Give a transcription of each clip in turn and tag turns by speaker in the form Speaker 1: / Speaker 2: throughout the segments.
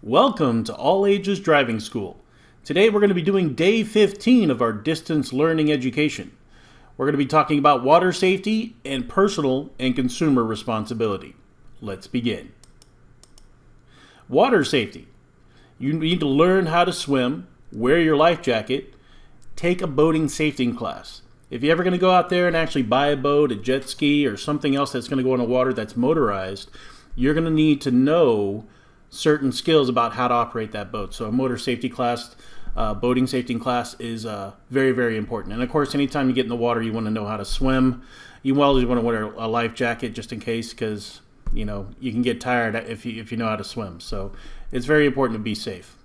Speaker 1: Welcome to All Ages Driving School. Today we're going to be doing day 15 of our distance learning education. We're going to be talking about water safety and personal and consumer responsibility. Let's begin. Water safety. You need to learn how to swim, wear your life jacket, take a boating safety class. If you're ever going to go out there and actually buy a boat, a jet ski, or something else that's going to go in the water that's motorized, you're going to need to know certain skills about how to operate that boat. So a motor safety class, boating safety class is very, very important. And of course, anytime you get in the water, you want to know how to swim. You always want to wear a life jacket just in case, because you can get tired if you know how to swim. So it's very important to be safe.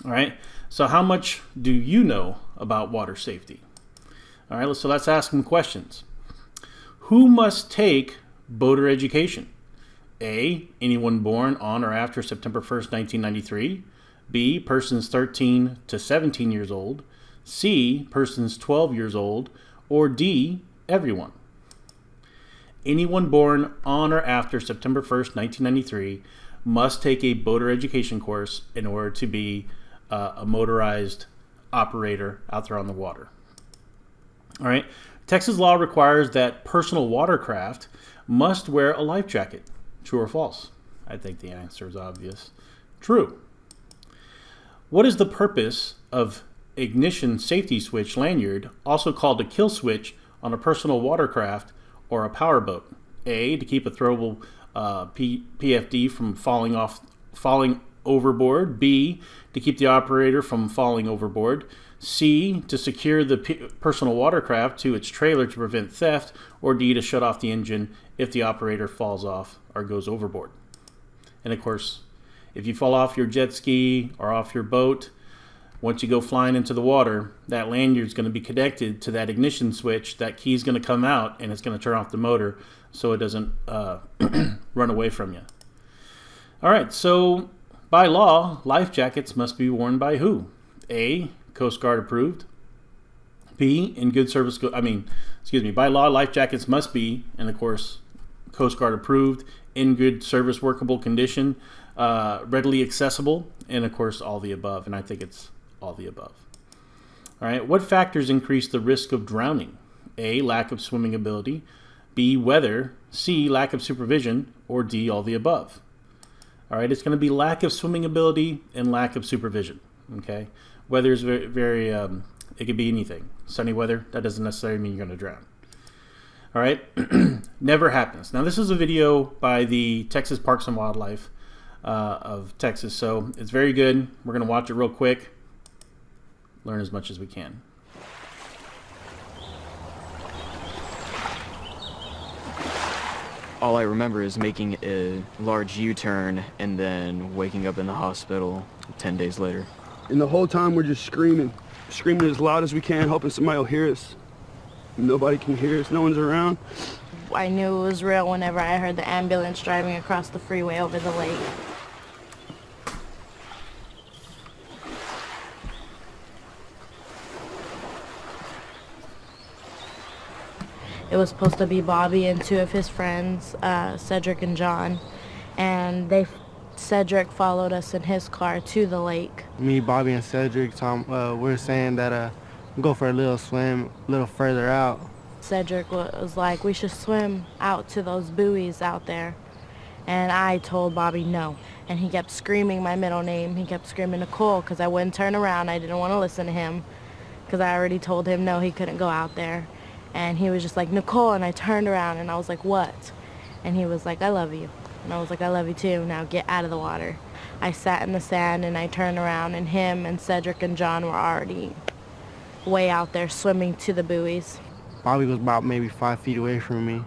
Speaker 1: All right. So how much do you know about water safety? All right. So let's ask some questions. Who must take boater education? A, anyone born on or after September 1st, 1993. B, persons 13 to 17 years old. C, persons 12 years old. Or D, everyone. Anyone born on or after September 1st, 1993 must take a boater education course in order to be a motorized operator out there on the water. All right. Texas law requires that personal watercraft must wear a life jacket. True or false? I think the answer is obvious. True. What is the purpose of ignition safety switch lanyard, also called a kill switch, on a personal watercraft or a powerboat? A, to keep a throwable PFD from falling overboard. B, to keep the operator from falling overboard. C, to secure the personal watercraft to its trailer to prevent theft. Or D, to shut off the engine if the operator falls off or goes overboard. And of course, if you fall off your jet ski or off your boat, once you go flying into the water, that lanyard is going to be connected to that ignition switch. That key is going to come out and it's going to turn off the motor so it doesn't run away from you. All right, so by law, life jackets must be worn by who? A, Coast Guard approved. B, by law, life jackets must be, and of course, Coast Guard approved, in good service workable condition, readily accessible, and of course, all the above. And I think it's all the above. All right, what factors increase the risk of drowning? A, lack of swimming ability. B, weather. C, lack of supervision. Or D, all the above. All right, it's going to be lack of swimming ability and lack of supervision. Okay, weather is very it could be anything. Sunny weather, that doesn't necessarily mean you're going to drown. All right, never happens. Now, this is a video by the Texas Parks and Wildlife of Texas, so it's very good. We're going to watch it real quick, learn as much as we can.
Speaker 2: All I remember is making a large U-turn and then waking up in the hospital 10 days later.
Speaker 3: And the whole time we're just screaming as loud as we can, hoping somebody will hear us. Nobody can hear us, no one's around.
Speaker 4: I knew it was real whenever I heard the ambulance driving across the freeway over the lake. It was supposed to be Bobby and two of his friends, Cedric and John, and Cedric followed us in his car to the lake.
Speaker 5: Me, Bobby, and Cedric, we're saying that go for a little swim a little further out.
Speaker 4: Cedric was like, we should swim out to those buoys out there. And I told Bobby no. And he kept screaming my middle name. He kept screaming Nicole because I wouldn't turn around. I didn't want to listen to him because I already told him no, he couldn't go out there. And he was just like, Nicole, and I turned around and I was like, what? And he was like, I love you. And I was like, I love you too, now get out of the water. I sat in the sand and I turned around and him and Cedric and John were already way out there swimming to the buoys.
Speaker 5: Bobby was about maybe 5 feet away from me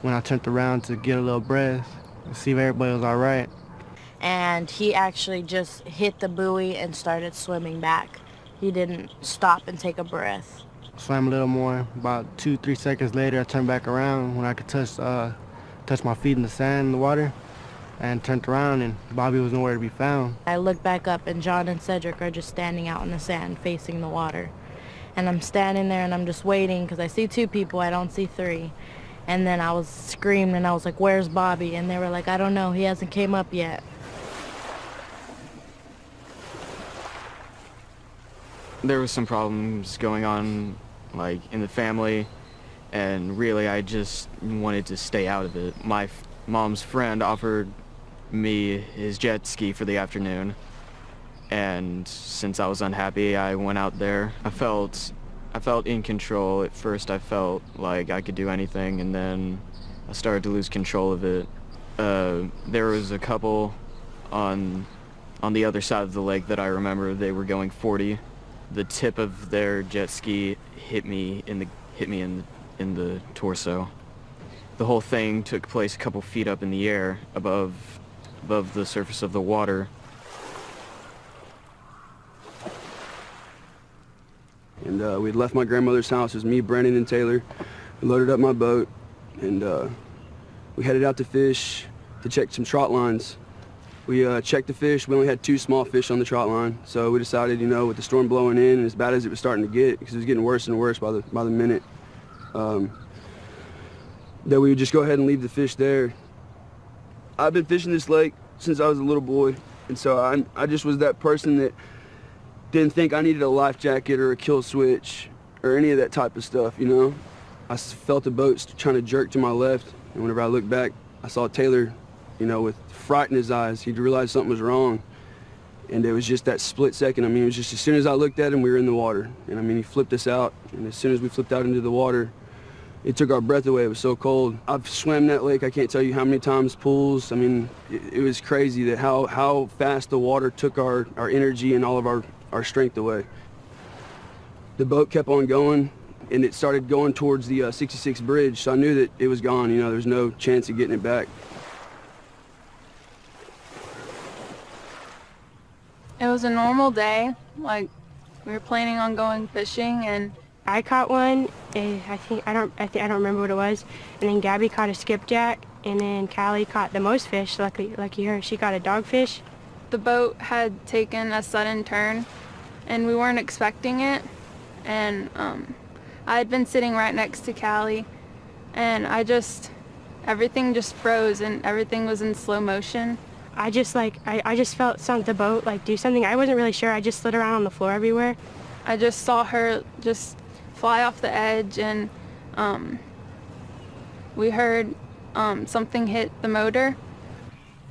Speaker 5: when I turned around to get a little breath, see if everybody was all right.
Speaker 4: And he actually just hit the buoy and started swimming back. He didn't stop and take a breath.
Speaker 5: Swam a little more. About 2-3 seconds later, I turned back around when I could touch my feet in the sand in the water, and turned around and Bobby was nowhere to be found.
Speaker 4: I looked back up and John and Cedric are just standing out in the sand facing the water. And I'm standing there and I'm just waiting because I see 2 people, I don't see 3. And then I was screaming and I was like, where's Bobby? And they were like, I don't know, he hasn't came up yet.
Speaker 2: There was some problems going on, like, in the family, and really I just wanted to stay out of it. My mom's friend offered me his jet ski for the afternoon, and since I was unhappy, I went out there. I felt in control. At first I felt like I could do anything, and then I started to lose control of it. There was a couple on the other side of the lake that I remember. They were going 40. The tip of their jet ski hit me in the torso. The whole thing took place a couple feet up in the air above the surface of the water.
Speaker 3: And we'd left my grandmother's house. It was me, Brandon, and Taylor. We loaded up my boat, and we headed out to fish to check some trot lines. We checked the fish. We only had 2 small fish on the trot line, so we decided, you know, with the storm blowing in and as bad as it was starting to get, because it was getting worse and worse by the minute, that we would just go ahead and leave the fish there. I've been fishing this lake since I was a little boy, and so I just was that person that didn't think I needed a life jacket or a kill switch or any of that type of stuff, you know. I felt the boat trying to jerk to my left, and whenever I looked back, I saw Taylor, you know, with fright in his eyes. He'd realized something was wrong, and it was just that split second. I mean, it was just as soon as I looked at him, we were in the water, and I mean, he flipped us out, and as soon as we flipped out into the water, it took our breath away. It was so cold. I've swam that lake, I can't tell you how many times, pools. I mean, it was crazy that how fast the water took our energy and all of our strength away. The boat kept on going, and it started going towards the 66 bridge, so I knew that it was gone. You know, there was no chance of getting it back.
Speaker 6: It was a normal day. Like, we were planning on going fishing, and
Speaker 7: I caught one. I don't remember what it was. And then Gabby caught a skipjack, and then Callie caught the most fish. Lucky her, she caught a dogfish.
Speaker 6: the boat had taken a sudden turn, and we weren't expecting it. And I had been sitting right next to Callie, and everything just froze, and everything was in slow motion.
Speaker 7: I just felt the boat do something. I wasn't really sure. I just slid around on the floor everywhere.
Speaker 6: I just saw her just fly off the edge, and we heard something hit the motor.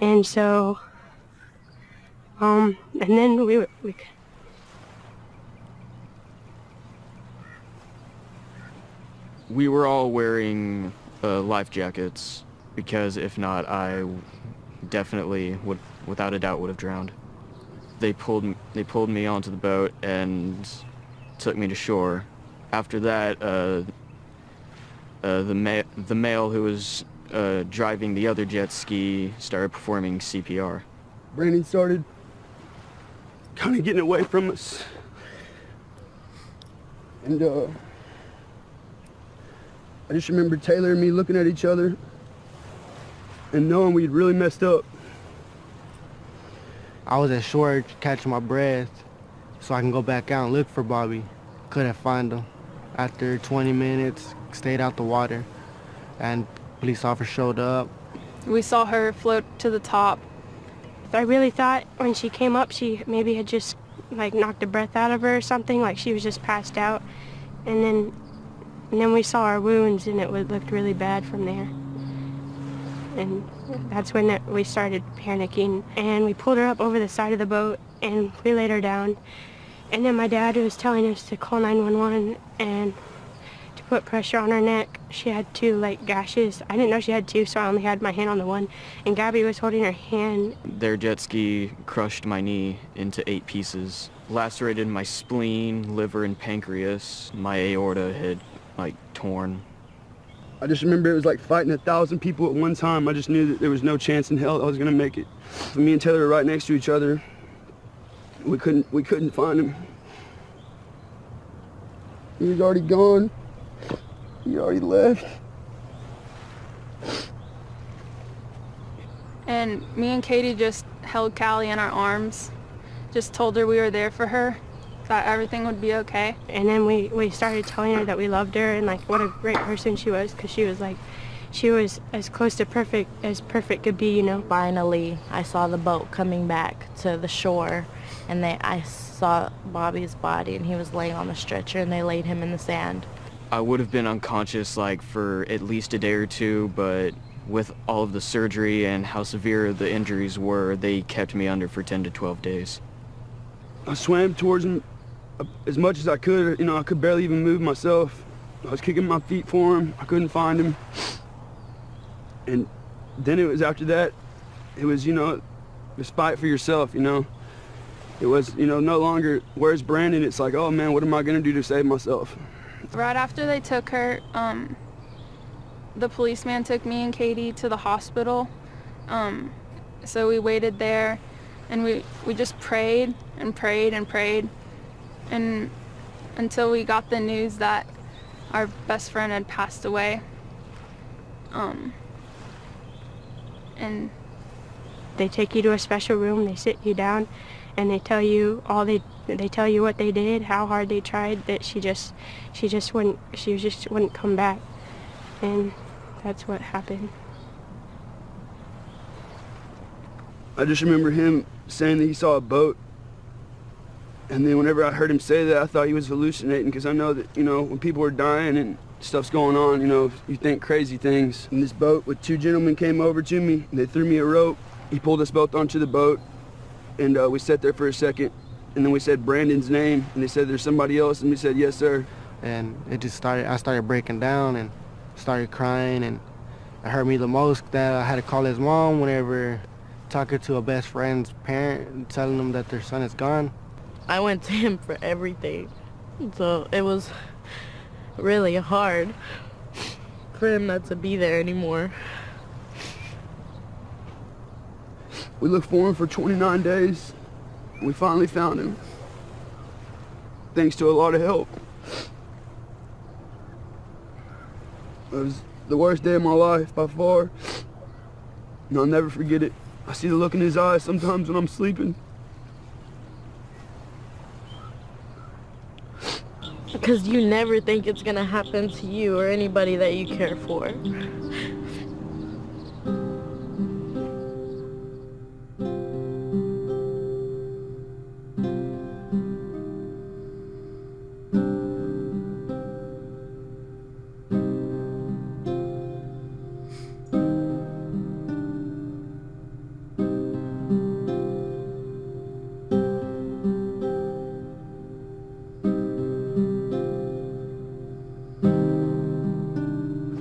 Speaker 7: And so, and then we
Speaker 2: We were all wearing life jackets, because if not, I definitely would, without a doubt, would have drowned. They pulled me onto the boat and took me to shore. After that, the male who was driving the other jet ski started performing CPR.
Speaker 3: Brandon started kind of getting away from us, and I just remember Taylor and me looking at each other and knowing we'd really messed up.
Speaker 5: I was at shore catching my breath so I can go back out and look for Bobby. Couldn't find him. After 20 minutes, stayed out the water, and police officer showed up.
Speaker 6: We saw her float to the top.
Speaker 7: I really thought when she came up, she maybe had just knocked the breath out of her or something, like she was just passed out. And then we saw our wounds, and it looked really bad from there. And that's when we started panicking, and we pulled her up over the side of the boat, and we laid her down. And then my dad was telling us to call 911 and to put pressure on her neck. She had 2 gashes. I didn't know she had 2, so I only had my hand on the one. And Gabby was holding her hand.
Speaker 2: Their jet ski crushed my knee into 8 pieces, lacerated my spleen, liver, and pancreas. My aorta had torn.
Speaker 3: I just remember it was like fighting 1,000 people at one time. I just knew that there was no chance in hell I was gonna make it. Me and Taylor were right next to each other. We couldn't find him. He was already gone. He already left.
Speaker 6: And me and Katie just held Callie in our arms, just told her we were there for her, that everything would be okay.
Speaker 7: And then we started telling her that we loved her and what a great person she was, because she was she was as close to perfect as perfect could be, you know.
Speaker 4: Finally, I saw the boat coming back to the shore, and I saw Bobby's body, and he was laying on the stretcher, and they laid him in the sand.
Speaker 2: I would have been unconscious like for at least a day or two, but with all of the surgery and how severe the injuries were, they kept me under for 10 to 12 days.
Speaker 3: I swam towards him as much as I could. You know, I could barely even move myself. I was kicking my feet for him. I couldn't find him. And then it was after that, it was, you know, it was fight for yourself, you know. It was, you know, no longer, where's Brandon? It's like, oh man, what am I gonna do to save myself?
Speaker 6: Right after they took her, the policeman took me and Katie to the hospital. So we waited there, and we just prayed and prayed and prayed, and until we got the news that our best friend had passed away. And
Speaker 7: They take you to a special room, they sit you down, and they tell you they tell you what they did, how hard they tried, that she just wouldn't come back. And that's what happened.
Speaker 3: I just remember him saying that he saw a boat. And then whenever I heard him say that, I thought he was hallucinating, because I know that, you know, when people are dying and stuff's going on, you know, you think crazy things. And this boat with two gentlemen came over to me, and they threw me a rope. He pulled us both onto the boat, and we sat there for a second, and then we said Brandon's name, and they said, there's somebody else, and we said, yes, sir.
Speaker 5: And I started breaking down and started crying, and it hurt me the most that I had to call his mom whenever talking to a best friend's parent and telling them that their son is gone.
Speaker 4: I went to him for everything, so it was really hard for him not to be there anymore.
Speaker 3: We looked for him for 29 days. We finally found him, thanks to a lot of help. It was the worst day of my life by far, and I'll never forget it. I see the look in his eyes sometimes when I'm sleeping.
Speaker 4: Because you never think it's gonna happen to you or anybody that you care for.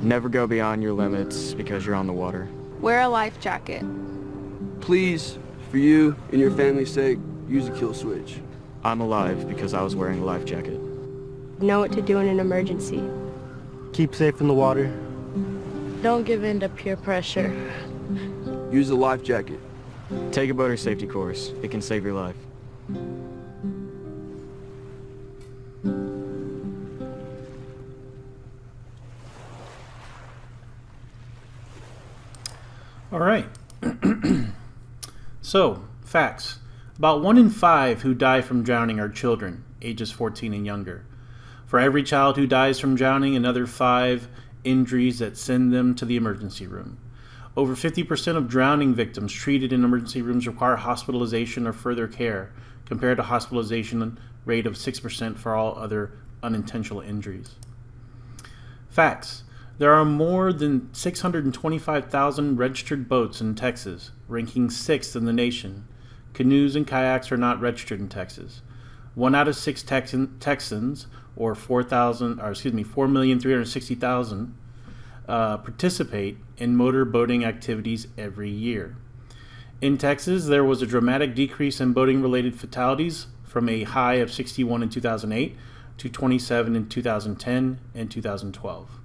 Speaker 2: Never go beyond your limits because you're on the water.
Speaker 6: wear a life jacket.
Speaker 3: Please, for you and your family's sake, use a kill switch.
Speaker 2: I'm alive because I was wearing a life jacket.
Speaker 7: Know what to do in an emergency.
Speaker 5: Keep safe in the water.
Speaker 4: Don't give in to peer pressure.
Speaker 3: Use a life jacket.
Speaker 2: Take a boater safety course. It can save your life.
Speaker 1: All right. So, facts. About 1 in 5 who die from drowning are children, ages 14 and younger. For every child who dies from drowning, another 5 injuries that send them to the emergency room. Over 50% of drowning victims treated in emergency rooms require hospitalization or further care, compared to hospitalization rate of 6% for all other unintentional injuries. Facts. There are more than 625,000 registered boats in Texas, ranking 6th in the nation. Canoes and kayaks are not registered in Texas. 1 out of 6 Texans, or 4,360,000, participate in motor boating activities every year. In Texas, there was a dramatic decrease in boating-related fatalities from a high of 61 in 2008 to 27 in 2010 and 2012.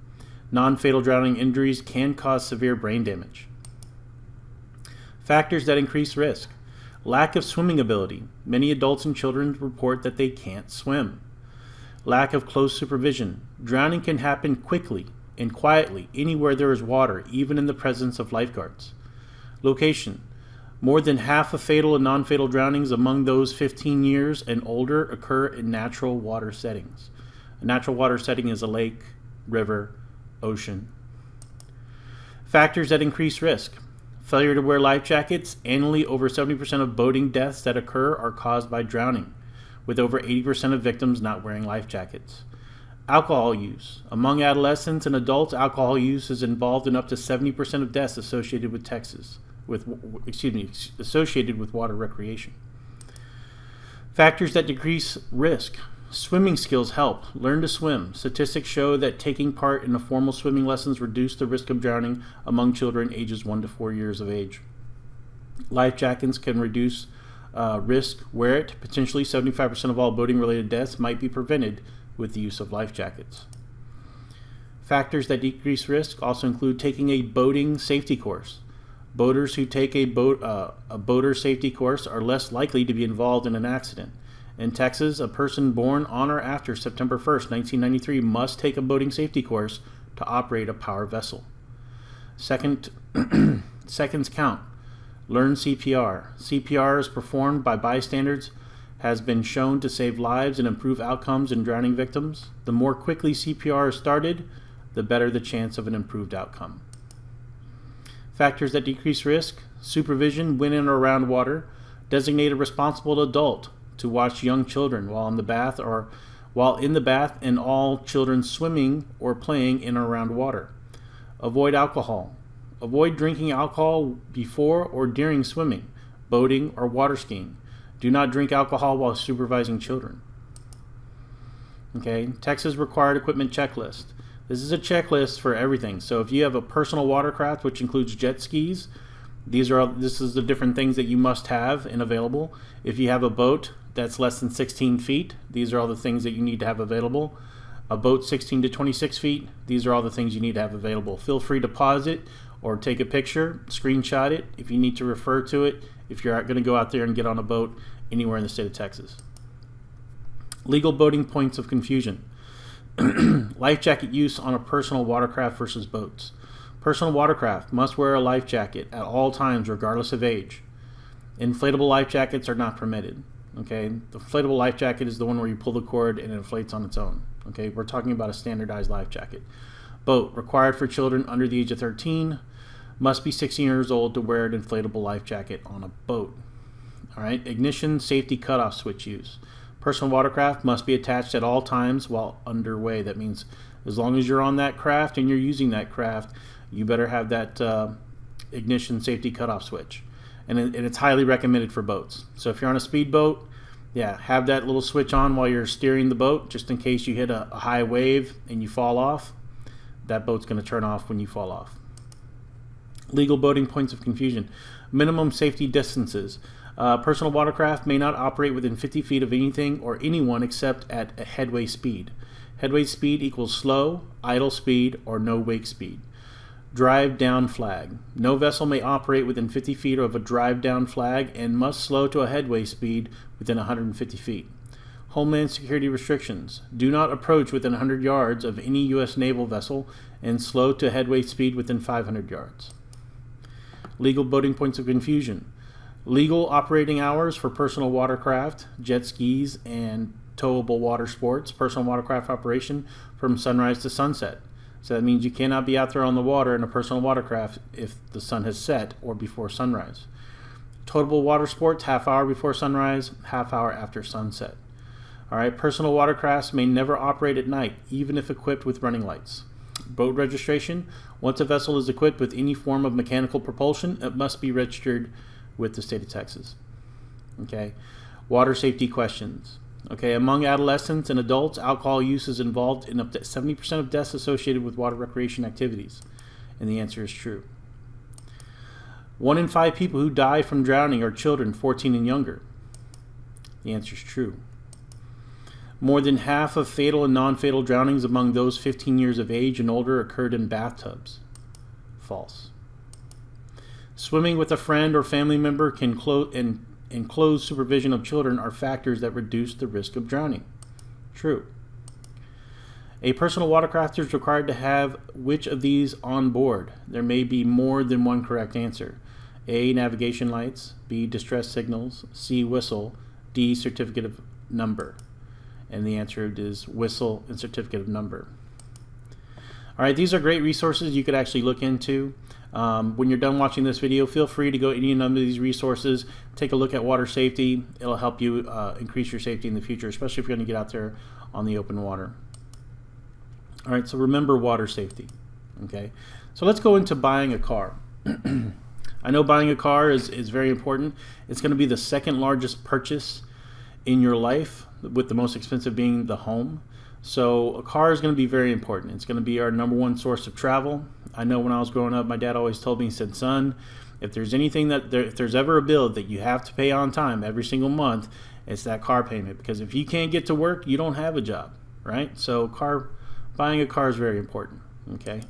Speaker 1: Non-fatal drowning injuries can cause severe brain damage. Factors that increase risk. Lack of swimming ability. Many adults and children report that they can't swim. Lack of close supervision. Drowning can happen quickly and quietly anywhere there is water, even in the presence of lifeguards. Location. More than half of fatal and non-fatal drownings among those 15 years and older occur in natural water settings. A natural water setting is a lake, river, ocean. Factors that increase risk. Failure to wear life jackets. Annually, over 70% of boating deaths that occur are caused by drowning, with over 80% of victims not wearing life jackets. Alcohol use. Among adolescents and adults, alcohol use is involved in up to 70% of deaths associated with associated with water recreation. Factors that decrease risk. Swimming skills help. Learn to swim. Statistics show that taking part in formal swimming lessons reduce the risk of drowning among children ages 1 to 4 years of age. Life jackets can reduce risk. Wear it. Potentially 75% of all boating-related deaths might be prevented with the use of life jackets. Factors that decrease risk also include taking a boating safety course. Boaters who take a boater safety course are less likely to be involved in an accident. In Texas, a person born on or after September 1st, 1993 must take a boating safety course to operate a power vessel. Seconds count. Learn CPR. CPR is performed by bystanders, has been shown to save lives and improve outcomes in drowning victims. The more quickly CPR is started, the better the chance of an improved outcome. Factors that decrease risk. Supervision when in or around water. Designate a responsible adult to watch young children while in the bath and all children swimming or playing in or around water. Avoid alcohol. Avoid drinking alcohol before or during swimming, boating, or water skiing. Do not drink alcohol while supervising children. Okay, Texas required equipment checklist. This is a checklist for everything. So if you have a personal watercraft, which includes jet skis, this is the different things that you must have and available. If you have a boat that's less than 16 feet, these are all the things that you need to have available. A boat 16 to 26 feet, these are all the things you need to have available. Feel free to pause it or take a picture, screenshot it if you need to refer to it, if you're going to go out there and get on a boat anywhere in the state of Texas. Legal boating points of confusion. Life jacket use on a personal watercraft versus boats. Personal watercraft must wear a life jacket at all times regardless of age. Inflatable life jackets are not permitted. Okay, the inflatable life jacket is the one where you pull the cord and it inflates on its own. Okay, we're talking about a standardized life jacket. Boat, required for children under the age of 13, must be 16 years old to wear an inflatable life jacket on a boat. All right, ignition safety cutoff switch use. Personal watercraft must be attached at all times while underway. That means as long as you're on that craft and you're using that craft, you better have that ignition safety cutoff switch. And it's highly recommended for boats. So if you're on a speedboat, yeah, have that little switch on while you're steering the boat, just in case you hit a high wave and you fall off. That boat's going to turn off when you fall off. Legal boating points of confusion. Minimum safety distances. Personal watercraft may not operate within 50 feet of anything or anyone except at a headway speed. Headway speed equals slow, idle speed, or no wake speed. Drive down flag. No vessel may operate within 50 feet of a drive down flag and must slow to a headway speed within 150 feet. Homeland Security restrictions. Do not approach within 100 yards of any U.S. naval vessel and slow to headway speed within 500 yards. Legal boating points of confusion. Legal operating hours for personal watercraft, jet skis, and towable water sports. Personal watercraft operation from sunrise to sunset. So that means you cannot be out there on the water in a personal watercraft if the sun has set or before sunrise. Towable water sports, half hour before sunrise, half hour after sunset. All right, personal watercrafts may never operate at night, even if equipped with running lights. Boat registration. Once a vessel is equipped with any form of mechanical propulsion, it must be registered with the state of Texas. Okay, water safety questions. Okay, among adolescents and adults, alcohol use is involved in up to 70% of deaths associated with water recreation activities. And the answer is true. 1 in 5 people who die from drowning are children 14 and younger. The answer is true. More than half of fatal and non-fatal drownings among those 15 years of age and older occurred in bathtubs. False. Swimming with a friend or family member and close supervision of children are factors that reduce the risk of drowning. True. A personal watercraft is required to have which of these on board? There may be more than one correct answer. A, navigation lights. B, distress signals. C, whistle. D, certificate of number. And the answer is whistle and certificate of number. All right, these are great resources you could actually look into. When you're done watching this video, feel free to go to any number of these resources, take a look at water safety. It'll help you increase your safety in the future, especially if you're going to get out there on the open water. All right, so remember water safety. Okay, so let's go into buying a car. I know buying a car is very important. It's going to be the second largest purchase in your life, with the most expensive being the home. So a car is going to be very important. It's going to be our number one source of travel. I know when I was growing up, my dad always told me, he said, son, if there's anything if there's ever a bill that you have to pay on time every single month, it's that car payment. Because if you can't get to work, you don't have a job, right? So buying a car is very important, okay?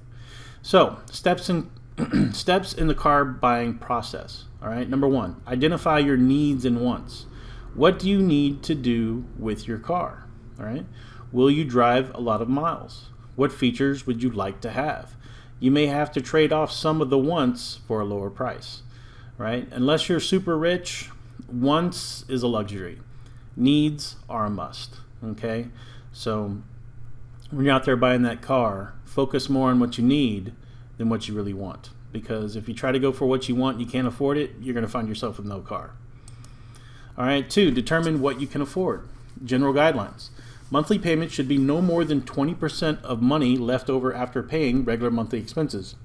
Speaker 1: So steps in the car buying process, all right? Number one, identify your needs and wants. What do you need to do with your car, all right? Will you drive a lot of miles? What features would you like to have? You may have to trade off some of the wants for a lower price, right? Unless you're super rich, wants is a luxury. Needs are a must, okay? So when you're out there buying that car, focus more on what you need than what you really want. Because if you try to go for what you want and you can't afford it, you're going to find yourself with no car. All right, 2, determine what you can afford. General guidelines. Monthly payments should be no more than 20% of money left over after paying regular monthly expenses.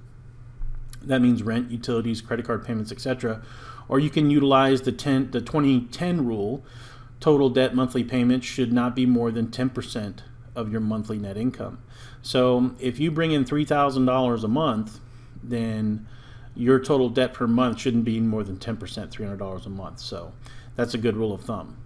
Speaker 1: That means rent, utilities, credit card payments, etc. Or you can utilize the 2010 rule. Total debt monthly payments should not be more than 10% of your monthly net income. So if you bring in $3,000 a month, then your total debt per month shouldn't be more than 10%, $300 a month. So that's a good rule of thumb.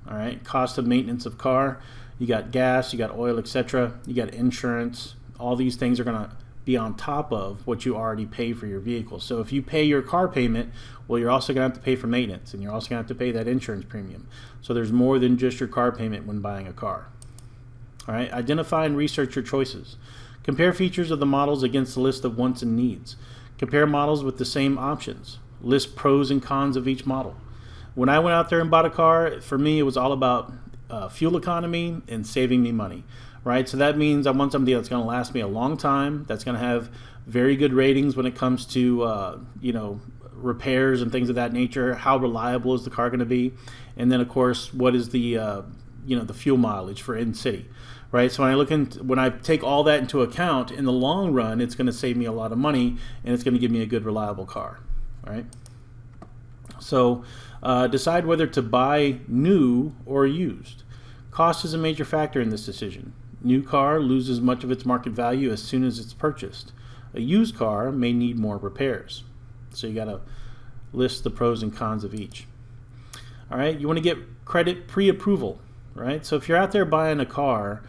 Speaker 1: All right, cost of maintenance of car. You got gas, you got oil, etc. You got insurance. All these things are going to be on top of what you already pay for your vehicle. So if you pay your car payment, well, you're also going to have to pay for maintenance, and you're also going to have to pay that insurance premium. So there's more than just your car payment when buying a car. All right, identify and research your choices. Compare features of the models against the list of wants and needs. Compare models with the same options. List pros and cons of each model. When I went out there and bought a car, for me, it was all about fuel economy and saving me money, right? So that means I want something that's going to last me a long time, that's going to have very good ratings when it comes to, repairs and things of that nature. How reliable is the car going to be? And then, of course, what is the, the fuel mileage for in-city, right? So when I take all that into account, in the long run, it's going to save me a lot of money, and it's going to give me a good, reliable car, all right? So decide whether to buy new or used. Cost is a major factor in this decision. New car loses much of its market value as soon as it's purchased. A used car may need more repairs. So you got to list the pros and cons of each. All right, you want to get credit pre-approval, right? So if you're out there buying a car,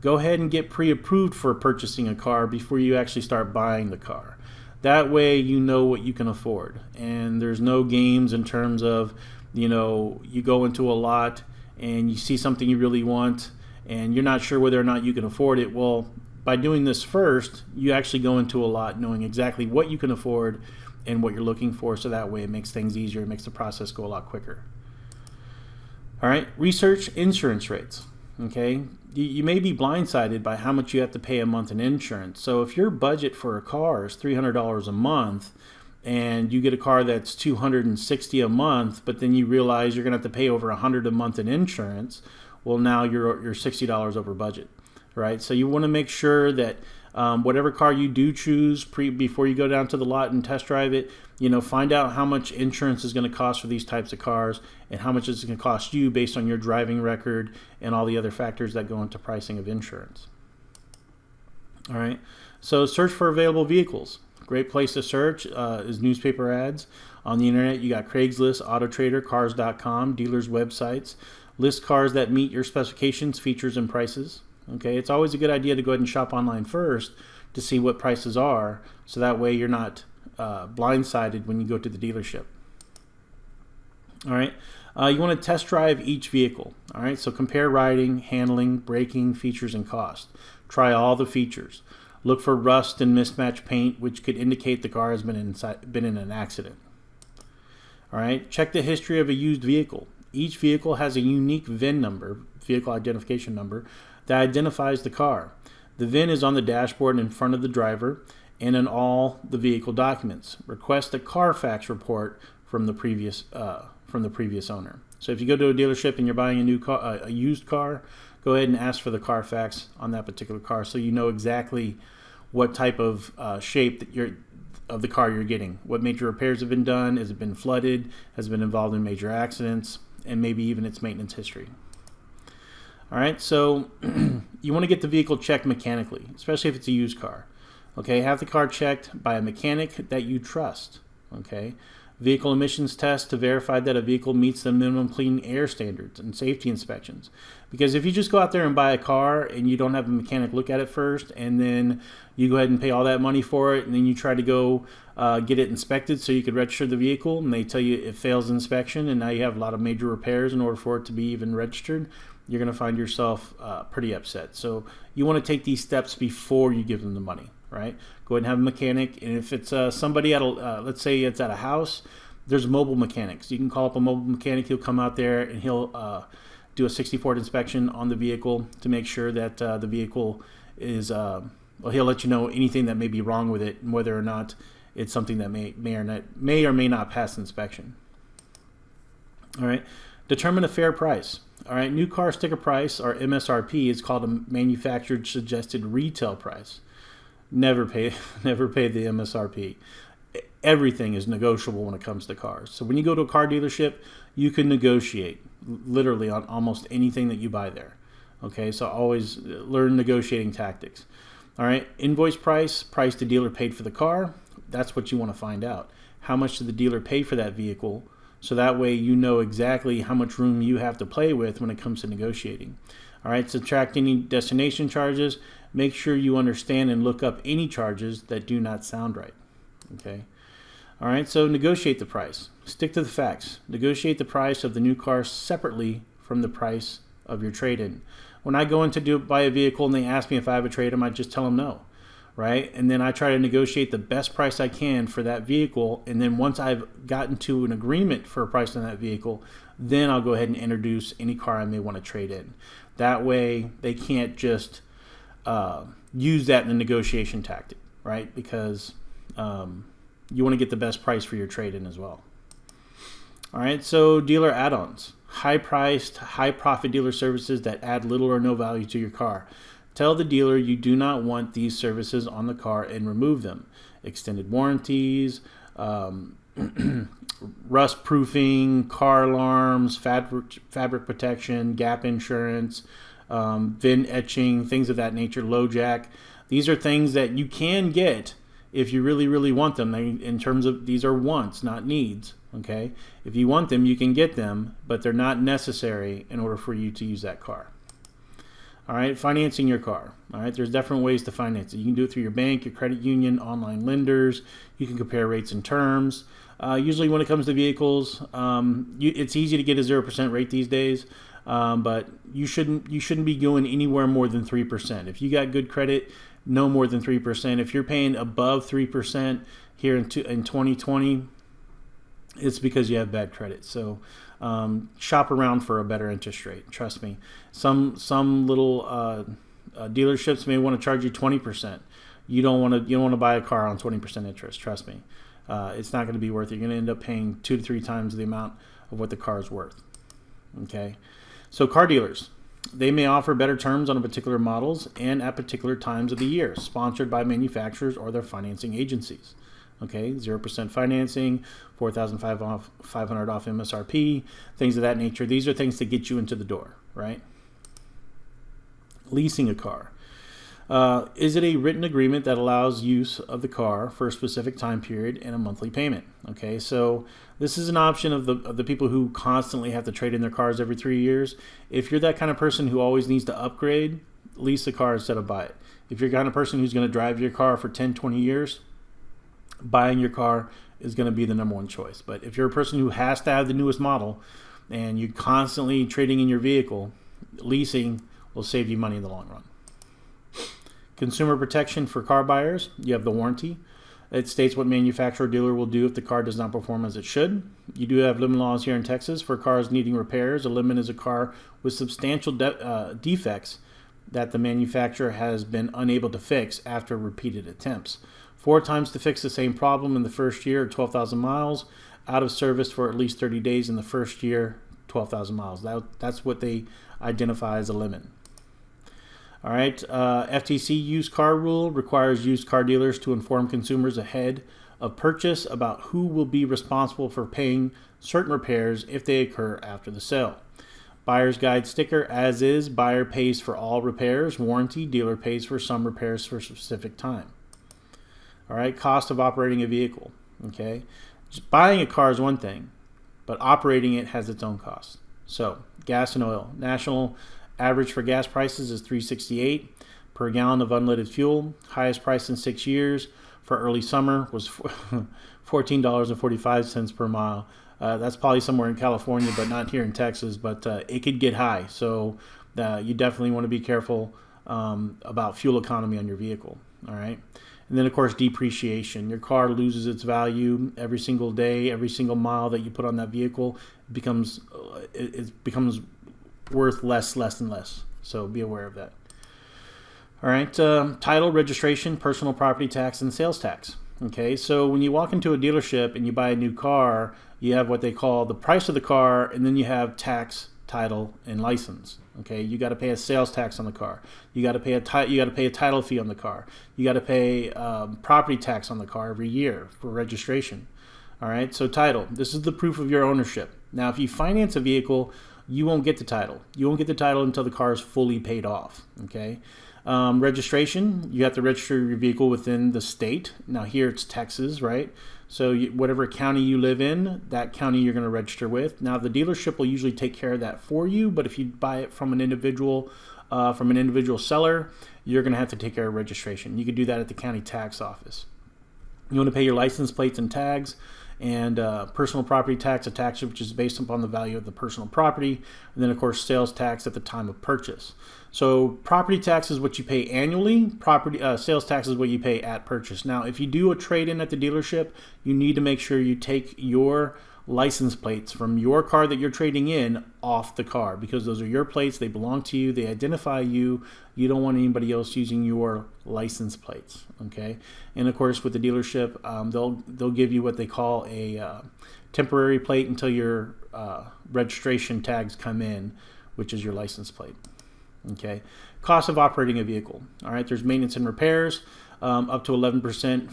Speaker 1: go ahead and get pre-approved for purchasing a car before you actually start buying the car. That way you know what you can afford, and there's no games in terms of, you go into a lot and you see something you really want and you're not sure whether or not you can afford it. Well, by doing this first, you actually go into a lot knowing exactly what you can afford and what you're looking for, so that way it makes things easier, it makes the process go a lot quicker. All right, research insurance rates. Okay, you may be blindsided by how much you have to pay a month in insurance. So if your budget for a car is $300 a month and you get a car that's $260 a month, but then you realize you're going to have to pay over $100 a month in insurance, well, now you're $60 over budget, right? So you want to make sure that whatever car you do choose before you go down to the lot and test drive it, find out how much insurance is going to cost for these types of cars and how much it's going to cost you based on your driving record and all the other factors that go into pricing of insurance. All right, so search for available vehicles. Great place to search is newspaper ads. On the internet, you got Craigslist, AutoTrader, Cars.com, dealers' websites. List cars that meet your specifications, features, and prices. Okay, it's always a good idea to go ahead and shop online first to see what prices are, so that way you're not blindsided when you go to the dealership. All right, you want to test drive each vehicle. All right, so compare riding, handling, braking, features, and cost. Try all the features. Look for rust and mismatched paint, which could indicate the car has been in an accident. All right, check the history of a used vehicle. Each vehicle has a unique VIN number, vehicle identification number, that identifies the car. The VIN is on the dashboard in front of the driver, and in all the vehicle documents. Request a Carfax report from the previous owner. So if you go to a dealership and you're buying a new car, a used car, go ahead and ask for the Carfax on that particular car, so you know exactly what type of shape that of the car you're getting. What major repairs have been done? Has it been flooded? Has it been involved in major accidents? And maybe even its maintenance history. All right, so you want to get the vehicle checked mechanically, especially if it's a used car. Okay, have the car checked by a mechanic that you trust. Okay, vehicle emissions test to verify that a vehicle meets the minimum clean air standards and safety inspections. Because if you just go out there and buy a car and you don't have a mechanic look at it first, and then you go ahead and pay all that money for it, and then you try to go get it inspected so you could register the vehicle, and they tell you it fails inspection, and now you have a lot of major repairs in order for it to be even registered, you're going to find yourself pretty upset. So you want to take these steps before you give them the money, right? Go ahead and have a mechanic, and if it's somebody at a, let's say it's at a house, there's mobile mechanics. You can call up a mobile mechanic. He'll come out there and he'll do a 60-port inspection on the vehicle to make sure that the vehicle is, well, he'll let you know anything that may be wrong with it and whether or not it's something that may or may not pass inspection. All right, determine a fair price. All right, new car sticker price, or MSRP, is called a manufacturer suggested retail price. Never pay the MSRP. Everything is negotiable when it comes to cars. So when you go to a car dealership, you can negotiate literally on almost anything that you buy there. Okay, so always learn negotiating tactics. All right, invoice price the dealer paid for the car. That's what you want to find out. How much did the dealer pay for that vehicle? So that way you know exactly how much room you have to play with when it comes to negotiating. All right, subtract any destination charges. Make sure you understand and look up any charges that do not sound right. Okay. All right, so negotiate the price. Stick to the facts. Negotiate the price of the new car separately from the price of your trade-in. When I go in to buy a vehicle and they ask me if I have a trade-in, I just tell them no, right? And then I try to negotiate the best price I can for that vehicle. And then once I've gotten to an agreement for a price on that vehicle, then I'll go ahead and introduce any car I may want to trade in. That way they can't just use that in the negotiation tactic, right? Because you want to get the best price for your trade-in as well. All right, so dealer add-ons. High-priced, high-profit dealer services that add little or no value to your car. Tell the dealer you do not want these services on the car and remove them. Extended warranties, rust proofing, car alarms, fabric protection, gap insurance, VIN etching, things of that nature, low jack. These are things that you can get if you really, really want them. In terms of, these are wants, not needs. Okay, if you want them, you can get them, but they're not necessary in order for you to use that car. All right, financing your car. All right, there's different ways to finance it. You can do it through your bank, your credit union, online lenders. You can compare rates and terms. Usually when it comes to vehicles, it's easy to get a 0% rate these days, but you shouldn't be going anywhere more than 3%. If you got good credit, no more than 3%. If you're paying above 3% here in 2020, it's because you have bad credit. So shop around for a better interest rate. Trust me. Some little dealerships may want to charge you 20%. You don't want to buy a car on 20% interest. Trust me. It's not going to be worth it. You're going to end up paying 2 to 3 times the amount of what the car is worth. Okay. So car dealers, they may offer better terms on particular models and at particular times of the year, sponsored by manufacturers or their financing agencies. Okay, 0% financing, $4,500 off MSRP, things of that nature. These are things to get you into the door, right? Leasing a car. Is it a written agreement that allows use of the car for a specific time period and a monthly payment? Okay, so this is an option of the people who constantly have to trade in their cars every 3 years. If you're that kind of person who always needs to upgrade, lease a car instead of buy it. If you're the kind of person who's going to drive your car for 10, 20 years, buying your car is going to be the number one choice. But if you're a person who has to have the newest model and you're constantly trading in your vehicle, leasing will save you money in the long run. Consumer protection for car buyers. You have the warranty. It states what manufacturer or dealer will do if the car does not perform as it should. You do have limit laws here in Texas for cars needing repairs. A limit is a car with substantial defects that the manufacturer has been unable to fix after repeated attempts. 4 times to fix the same problem in the first year, 12,000 miles. Out of service for at least 30 days in the first year, 12,000 miles. That's what they identify as a limit. All right, FTC used car rule requires used car dealers to inform consumers ahead of purchase about who will be responsible for paying certain repairs if they occur after the sale. Buyer's guide sticker, as is, buyer pays for all repairs. Warranty, dealer pays for some repairs for a specific time. All right, cost of operating a vehicle. Okay, just buying a car is one thing, but operating it has its own cost. So, gas and oil. National average for gas prices is $3.68 per gallon of unleaded fuel. Highest price in 6 years for early summer was $14.45 per mile. That's probably somewhere in California, but not here in Texas. But it could get high, so you definitely want to be careful about fuel economy on your vehicle. All right, and then of course depreciation. Your car loses its value every single day, every single mile that you put on that vehicle becomes worth less and less. So be aware of that. All right, title, registration, personal property tax, and sales tax. Okay, so when you walk into a dealership and you buy a new car, you have what they call the price of the car, and then you have tax, title, and license. Okay, you got to pay a sales tax on the car. You got to pay a title fee on the car. You got to pay property tax on the car every year for registration. All right, so title. This is the proof of your ownership. Now, if you finance a vehicle, you won't get the title. You won't get the title until the car is fully paid off. Okay. Registration, you have to register your vehicle within the state. Now here it's Texas, right? So whatever county you live in, that county you're going to register with. Now the dealership will usually take care of that for you, but if you buy it from an individual seller, you're going to have to take care of registration. You can do that at the county tax office. You want to pay your license plates and tags, and personal property tax, a tax which is based upon the value of the personal property, and then of course sales tax at the time of purchase. So property tax is what you pay annually. Sales tax is what you pay at purchase. Now, if you do a trade-in at the dealership, you need to make sure you take your license plates from your car that you're trading in off the car, because those are your plates. They belong to you. They identify you. You don't want anybody else using your license plates. Okay, and of course with the dealership, they'll give you what they call a temporary plate until your registration tags come in, which is your license plate. Okay, cost of operating a vehicle. All right, there's maintenance and repairs up to 11%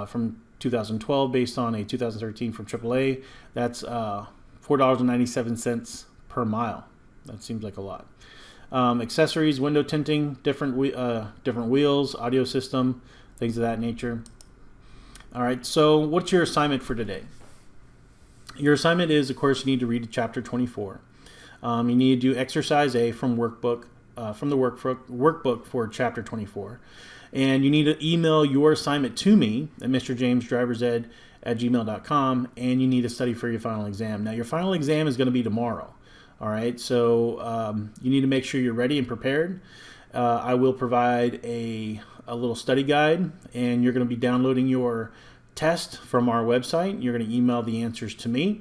Speaker 1: from 2012 based on a 2013 from AAA. That's $4.97 per mile. That seems like a lot. Accessories, window tinting, different wheels, audio system, things of that nature. All right, so what's your assignment for today? Your assignment is, of course, you need to read chapter 24. You need to do exercise A from the workbook for chapter 24. And you need to email your assignment to me at mrjamesdriversed@gmail.com, and you need to study for your final exam. Now, your final exam is going to be tomorrow. All right, so you need to make sure you're ready and prepared. I will provide a little study guide, and you're going to be downloading your test from our website. You're going to email the answers to me.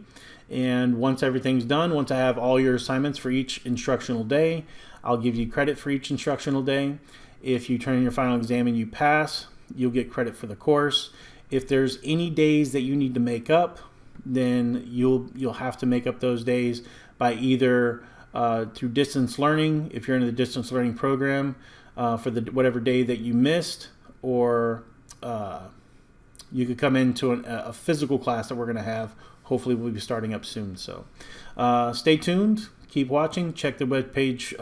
Speaker 1: And once everything's done, once I have all your assignments for each instructional day, I'll give you credit for each instructional day. If you turn in your final exam and you pass, you'll get credit for the course. If there's any days that you need to make up, then you'll have to make up those days by either through distance learning, if you're in the distance learning program, for whatever day that you missed, or you could come into a physical class that we're going to have. Hopefully we'll be starting up soon. So stay tuned, keep watching, check the webpage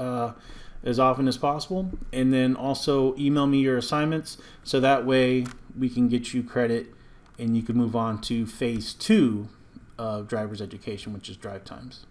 Speaker 1: as often as possible, and then also email me your assignments so that way we can get you credit and you can move on to phase 2 of driver's education, which is drive times.